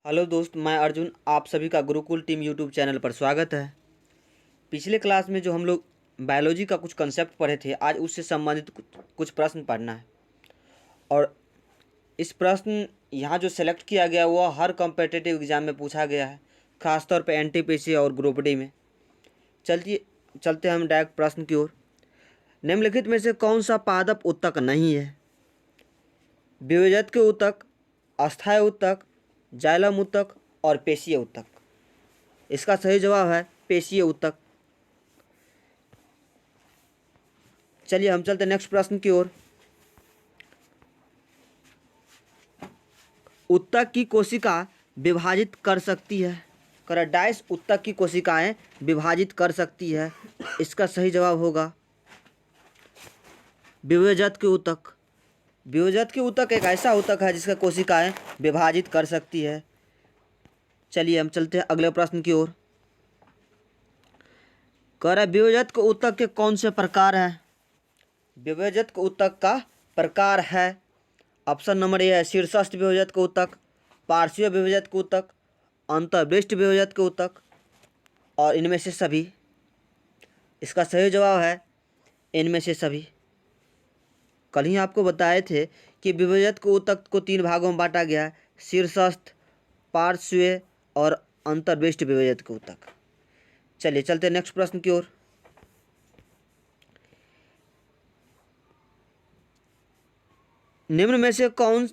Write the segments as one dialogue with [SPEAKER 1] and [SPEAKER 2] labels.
[SPEAKER 1] Hello दोस्त, मैं अर्जुन। आप सभी का गुरुकुल टीम यूट्यूब चैनल पर स्वागत है। पिछले क्लास में जो हम लोग बायोलॉजी का कुछ कंसेप्ट पढ़े थे, आज उससे संबंधित कुछ प्रश्न पढ़ना है। और इस प्रश्न यहाँ जो सेलेक्ट किया गया वो हर कॉम्पिटिटिव एग्जाम में पूछा गया है, खासतौर पर एनटीपीसी और ग्रुप डी में। चलते हम डायरेक्ट प्रश्न की ओर। निम्नलिखित में से कौन सा पादप उत्तक नहीं है? विभेजक के उत्तक, अस्थायी उत्तक, जाइलम उत्तक और पेशीय उत्तक। इसका सही जवाब है पेशीय उत्तक। चलिए हम चलते नेक्स्ट प्रश्न की ओर। उत्तक की कोशिका विभाजित कर सकती है। डाइस उत्तक की कोशिकाएं विभाजित कर सकती है। इसका सही जवाब होगा विभेजक के उत्तक। विभेजक के उत्तक एक ऐसा उत्तक है जिसका कोशिकाएं विभाजित कर सकती है। चलिए हम चलते हैं अगले प्रश्न की ओर। विभेजक उत्तक के कौन से प्रकार हैं? विभेजक उत्तक का प्रकार है, ऑप्शन नंबर ए है शीर्षस्थ विभेजक उत्तक, पार्श्वीय विभेजक उत्तक, अंतर्वृष्ट विभेजक उत्तक और इनमें से सभी। इसका सही जवाब है इनमें से सभी। कल ही आपको बताए थे कि विभेजक उत्तक को 3 भागों में बांटा गया है, शीर्षस्थ, पार्श्वीय और अंतर्वृष्ट विभेजक उत्तक। चलिए चलते नेक्स्ट प्रश्न की ओर। निम्न में से कौन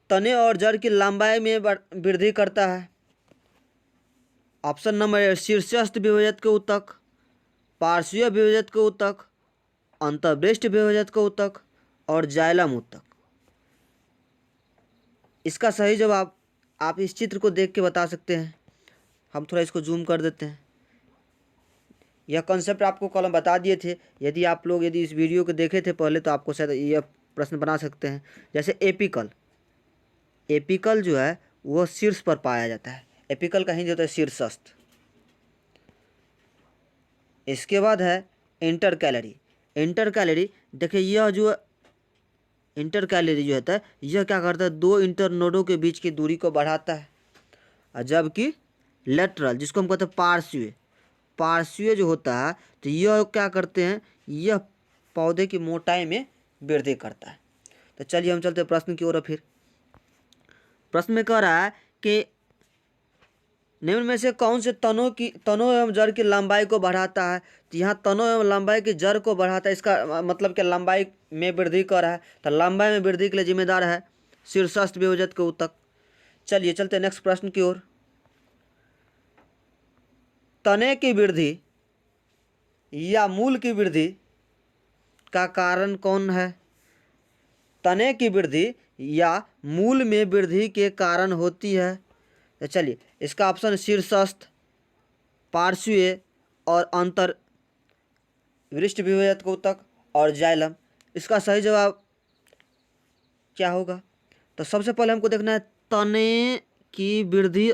[SPEAKER 1] तने और जड़ की लंबाई में वृद्धि करता है? ऑप्शन नंबर ए शीर्षस्थ विभेजक उत्तक, पार्श्वीय विभेजक उत्तक, अंतर्वृष्ट विभेजक उत्तक और जाइलम उत्तक। इसका सही जवाब आप इस चित्र को देख के बता सकते हैं। हम थोड़ा इसको जूम कर देते हैं। यह कॉन्सेप्ट आपको कल हम बता दिए थे। यदि इस वीडियो को देखे थे पहले तो आपको शायद यह प्रश्न बना सकते हैं। जैसे एपिकल जो है वह शीर्ष पर पाया जाता है। एपिकल का हिंदी होता है शीर्षस्थ। इसके बाद है इंटरकैलरी। देखिए यह जो इंटरकैलरी जो होता है यह क्या करता है, 2 इंटरनोडों के बीच की दूरी को बढ़ाता है। और जबकि लेटरल, जिसको हम कहते हैं पार्श्वीय जो होता है, तो यह क्या करते हैं, यह पौधे की मोटाई में वृद्धि करता है। तो चलिए हम चलते हैं प्रश्न की ओर। फिर प्रश्न में कह रहा है कि निम्न में से कौन से तनों एवं जड़ की लंबाई को बढ़ाता है? तो यहाँ तनों एवं लंबाई की जड़ को बढ़ाता है। इसका मतलब कि लंबाई में वृद्धि कर रहा है, तो लंबाई में वृद्धि के लिए जिम्मेदार है शीर्षस्थ विभेजक उत्तक। चलिए चलते हैं नेक्स्ट प्रश्न की ओर। तने की वृद्धि या मूल की वृद्धि का कारण कौन है? तने की वृद्धि या मूल में वृद्धि के कारण होती है। तो चलिए इसका ऑप्शन शीर्षस्थ, पार्श्वीय और अंतर्वृष्ट विभेजक उत्तक और जाइलम। इसका सही जवाब क्या होगा? तो सबसे पहले हमको देखना है तने की वृद्धि।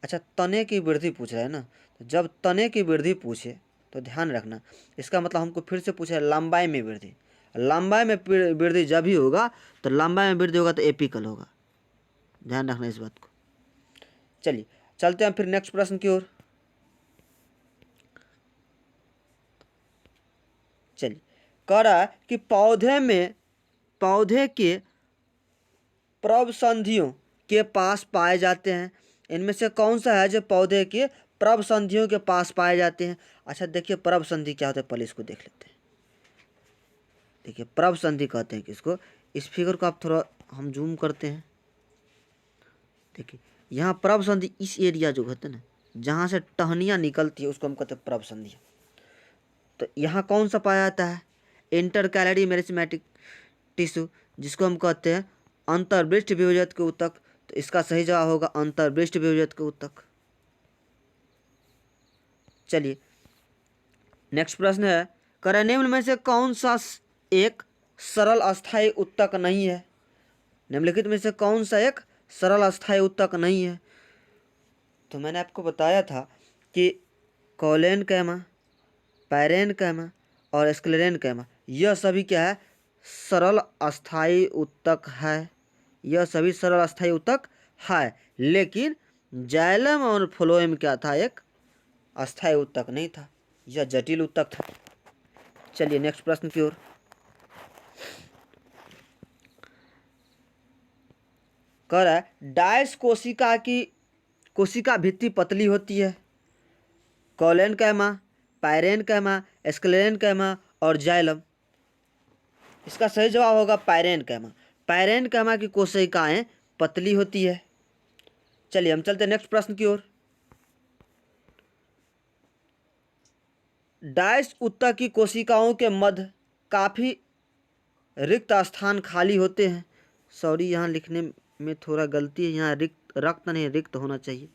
[SPEAKER 1] अच्छा, तने की वृद्धि पूछ रहा है ना। तो जब तने की वृद्धि पूछे तो ध्यान रखना, इसका मतलब हमको फिर से पूछे लंबाई में वृद्धि। लंबाई में वृद्धि जब भी होगा तो लंबाई में वृद्धि होगा तो एपिकल होगा। ध्यान रखना इस बात को। चलिए चलते हैं फिर नेक्स्ट प्रश्न की ओर। चलिए कह रहा है कि पौधे के प्रवसंधियों के पास पाए जाते हैं। इनमें से कौन सा है जो पौधे के प्रवसंधियों के पास पाए जाते हैं? अच्छा देखिए प्रवसंधि क्या होता है, पहले इसको देख लेते हैं। देखिए प्रवसंधि कहते हैं किसको। इस फिगर को आप थोड़ा हम जूम करते हैं। देखिए यहाँ प्रवसंधि इस एरिया जो कहते हैं ना, जहाँ से टहनियाँ निकलती है उसको हम कहते हैं प्रवसंधियाँ। तो यहाँ कौन सा पाया जाता है? इंटरकैलरी मेरिस्टेमेटिक टिश्यू, जिसको हम कहते हैं अंतर्वृष्ट विभेजक उत्तक। तो इसका सही जवाब होगा अंतर्वृष्ट विभेजक उत्तक। चलिए नेक्स्ट प्रश्न है, निम्न में से कौन सा एक सरल अस्थायी उत्तक नहीं है? निम्नलिखित में से कौन सा एक सरल अस्थायी उत्तक नहीं है? तो मैंने आपको बताया था कि कोलेनकैमा, पैरेनकैमा और स्क्लेरेनकैमा यह सभी क्या है, सरल अस्थायी उत्तक है। यह सभी सरल अस्थायी ऊतक है, लेकिन जाइलम और फ्लोएम क्या था, एक अस्थायी ऊतक नहीं था, यह जटिल ऊतक था। चलिए नेक्स्ट प्रश्न की ओर। कह रहा है डायस कोशिका भित्ति पतली होती है। कोलेनकैमा, पायरेनकैमा, स्क्लेरेनकैमा और जाइलम। इसका सही जवाब होगा पायरेनकैमा। पायरेनकैमा की कोशिकाएं पतली होती है। चलिए हम चलते नेक्स्ट प्रश्न की ओर। डायस ऊतक की कोशिकाओं के मध्य काफी रिक्त स्थान खाली होते हैं। सॉरी, यहाँ लिखने में थोड़ा गलती है, यहाँ रक्त नहीं रिक्त होना चाहिए।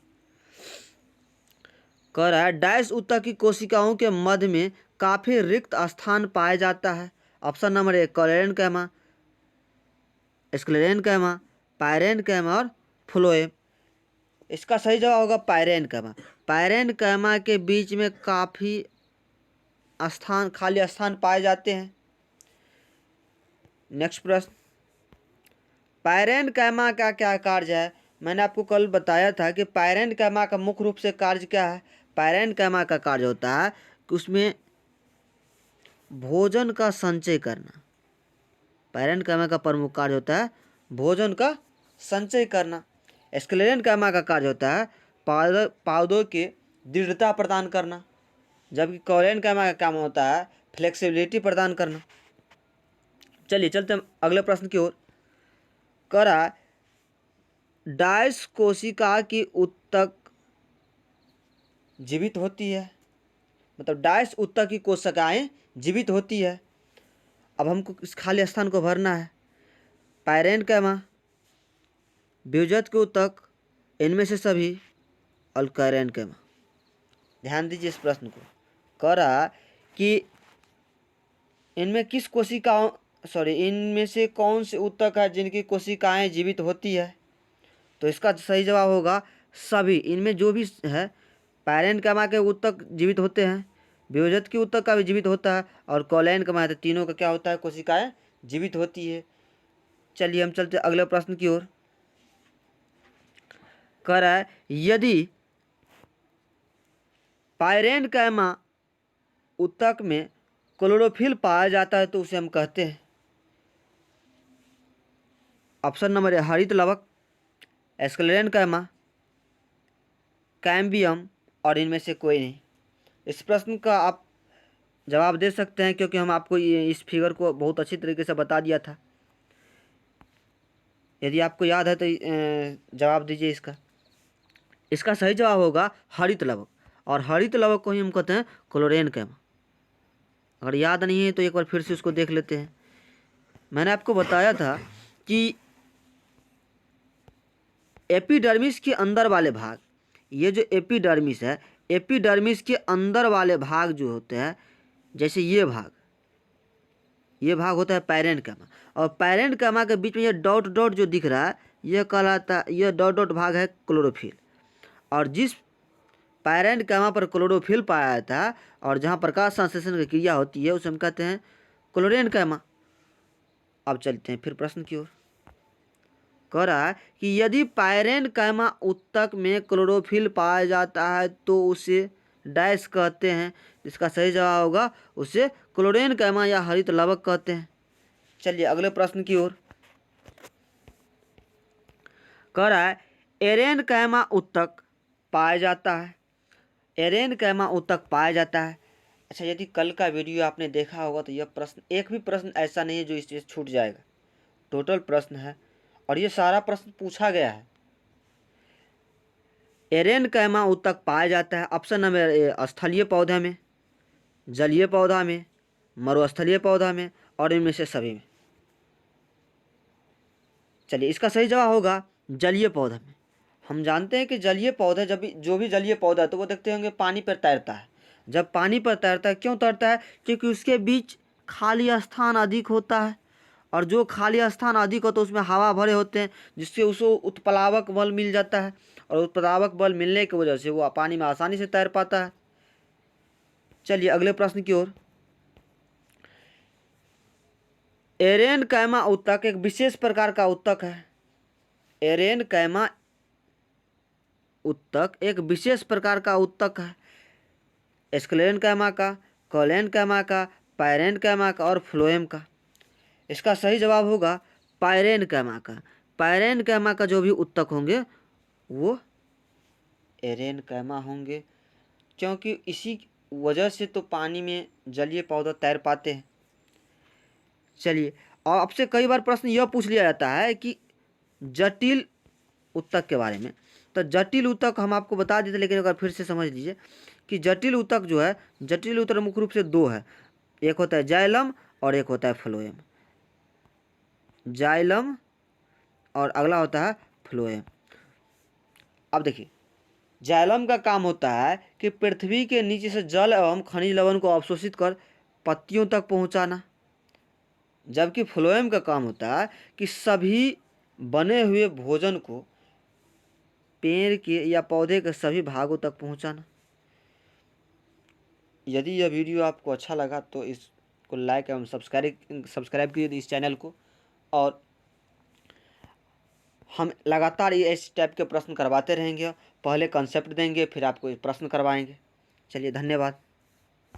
[SPEAKER 1] कह रहा है डायस ऊतक की कोशिकाओं के मध्य में काफी रिक्त स्थान पाया जाता है। ऑप्शन नंबर 1 कोलेनकैमा, स्क्लेरेनकैमा, पायरेनकैमा और फ्लोएम। इसका सही जवाब होगा पायरेनकैमा। पायरेनकैमा के बीच में काफी खाली स्थान पाए जाते हैं। नेक्स्ट प्रश्न, पायरेनकैमा का क्या कार्य है? मैंने आपको कल बताया था कि पायरेनकैमा का मुख्य रूप से कार्य क्या है। पायरेनकैमा का कार्य होता है कि उसमें भोजन का संचय करना। पायरेनकैमा का प्रमुख कार्य होता है भोजन का संचय करना। स्क्लेरेनकैमा का कार्य होता है पौधों की दृढ़ता प्रदान करना, जबकि कोलेनकैमा का काम होता है फ्लेक्सिबिलिटी प्रदान करना। चलिए चलते हम अगले प्रश्न की ओर। करा डायस कोशिका की ऊतक जीवित होती है, मतलब डायस ऊतक की कोशिकाएं जीवित होती है। अब हमको इस खाली स्थान को भरना है। पायरेनकैमा, ब्यूजत के ऊतक, इनमें से सभी, और कैरेनकैमा। ध्यान दीजिए इस प्रश्न को। कह रहा कि इनमें किस कोशिकाओं इनमें से कौन से ऊतक है जिनकी कोशिकाएं जीवित होती है? तो इसका सही जवाब होगा सभी। इनमें जो भी है, पायरेनकैमा के ऊतक जीवित होते हैं, ब्यूजत की ऊतक का भी जीवित होता है, और कोलेनकैमा, तो तीनों का क्या होता है, कोशिकाएं जीवित होती है। चलिए हम चलते अगले प्रश्न की ओर। कह रहा है यदि पायरेनकैमा ऊतक में क्लोरोफिल पाया जाता है तो उसे हम कहते हैं। ऑप्शन नंबर 1 हरित लवक, स्क्लेरेनकैमा, कैम्बियम और इनमें से कोई नहीं। इस प्रश्न का आप जवाब दे सकते हैं क्योंकि हम आपको इस फिगर को बहुत अच्छी तरीके से बता दिया था। यदि आपको याद है तो जवाब दीजिए इसका। इसका सही जवाब होगा हरित लवक, और हरित लवक को ही हम कहते हैं क्लोरेनकैमा। अगर याद नहीं है तो एक बार फिर से उसको देख लेते हैं। मैंने आपको बताया था कि एपिडर्मिस के अंदर वाले भाग, ये जो एपिडर्मिस है, एपिडर्मिस के अंदर वाले भाग जो होते हैं, जैसे ये भाग होता है पायरेनकैमा, और पायरेनकैमा के बीच में ये डॉट डॉट जो दिख रहा है, यह कहलाता है, यह डॉट डॉट भाग है क्लोरोफिल। और जिस पायरेनकैमा पर क्लोरोफिल पाया जाता है और जहाँ प्रकाश संश्लेषण की क्रिया होती है उसे हम कहते हैं क्लोरेनकैमा। अब चलते हैं फिर प्रश्न की ओर। कह रहा है कि यदि पायरेनकैमा ऊतक में क्लोरोफिल पाया जाता है तो उसे डैश कहते हैं। इसका सही जवाब होगा उसे क्लोरेनकैमा या हरित लवक कहते हैं। चलिए अगले प्रश्न की ओर। कह रहा है एरेनकैमा ऊतक पाया जाता है। एरेनकैमा ऊतक पाया जाता है। अच्छा, यदि कल का वीडियो आपने देखा होगा तो यह प्रश्न, एक भी प्रश्न ऐसा नहीं है जो इससे छूट जाएगा। टोटल प्रश्न है और ये सारा प्रश्न पूछा गया है। एरेनकैमा ऊतक पाया जाता है। ऑप्शन नंबर ए स्थलीय पौधे में, जलीय पौधा में, मरुस्थलीय पौधा में और इनमें से सभी में। चलिए इसका सही जवाब होगा जलीय पौधा में। हम जानते हैं कि जलीय पौधा जो भी जलीय पौधा तो वो देखते होंगे पानी पर तैरता है। जब पानी पर तैरता है, क्यों तैरता है? क्योंकि उसके बीच खाली स्थान अधिक होता है, और जो खाली स्थान अधिक होता है उसमें हवा भरे होते हैं, जिससे उसको उत्प्लावक बल मिल जाता है, और उत्प्लावक बल मिलने की वजह से वो पानी में आसानी से तैर पाता है। चलिए अगले प्रश्न की ओर। एरेनकैमा ऊतक एक विशेष प्रकार का ऊतक है। एरेनकैमा उत्तक एक विशेष प्रकार का उत्तक है। स्क्लेरेनकैमा का, कोलेनकैमा का, पायरेनकैमा का और फ्लोएम का। इसका सही जवाब होगा पायरेनकैमा का। पायरेनकैमा का जो भी उत्तक होंगे वो एरेनकैमा होंगे, क्योंकि इसी वजह से तो पानी में जलीय पौधे तैर पाते हैं। चलिए, और आपसे कई बार प्रश्न यह पूछ लिया जाता है कि जटिल उत्तक के बारे में। तो जटिल उत्तक हम आपको बता देते, लेकिन एक बार फिर से समझ लीजिए कि जटिल उत्तक जो है, जटिल उत्तक मुख्य रूप से दो है। एक होता है जाइलम और एक होता है फ्लोएम। जाइलम और अगला होता है फ्लोएम। अब देखिए, जाइलम का काम होता है कि पृथ्वी के नीचे से जल एवं खनिज लवण को अवशोषित कर पत्तियों तक पहुंचाना, जबकि फ्लोएम का काम होता है कि सभी बने हुए भोजन को पेड़ के या पौधे के सभी भागों तक पहुंचाना। यदि यह वीडियो आपको अच्छा लगा तो इसको लाइक एवं सब्सक्राइब कीजिए इस चैनल को, और हम लगातार ये इस टाइप के प्रश्न करवाते रहेंगे। पहले कंसेप्ट देंगे, फिर आपको प्रश्न करवाएंगे। चलिए, धन्यवाद।